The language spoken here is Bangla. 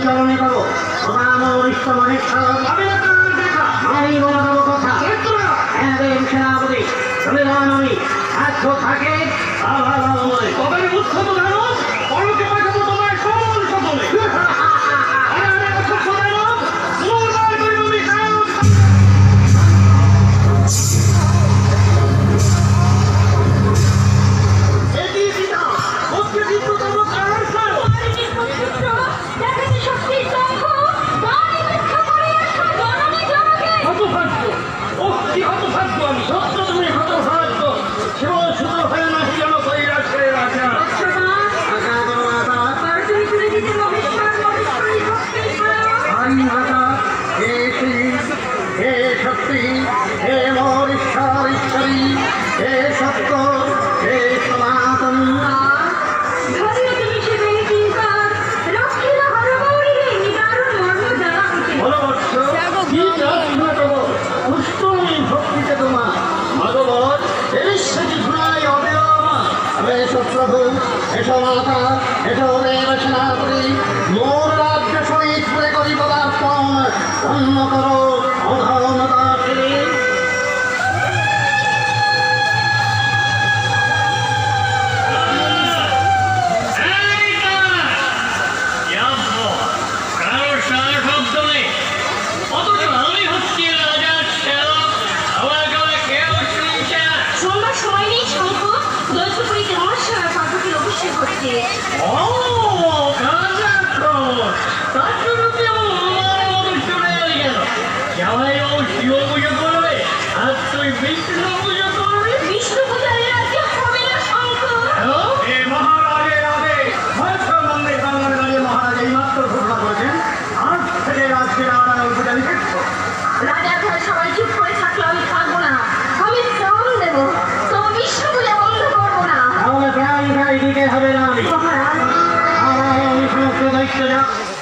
চরণে করো প্রধান অরিষ্ট মহেশ্বর আমি বলে দেবো কথা এদের সেনাপতি সংবিধান আমি সাধ্য থাকে তবে উৎসব জানো পরকে পাঠাবো তোমার সকল সকলে প্রভু এসো মাতা এসো দেব সেনাপতি মোর রাজ্য সহিত করে করি পদার্পণ অন্য করো অধর্ম দাসী সবাই চুপ করে থাকলে আমি থাকবো না, আমি শ্রম দেবো, তোমার বিষ্ণুকে বন্ধ করবো না। তাহলে প্রাণ দিতে হবে না, মহারাজ আমার সমস্ত দায়িত্ব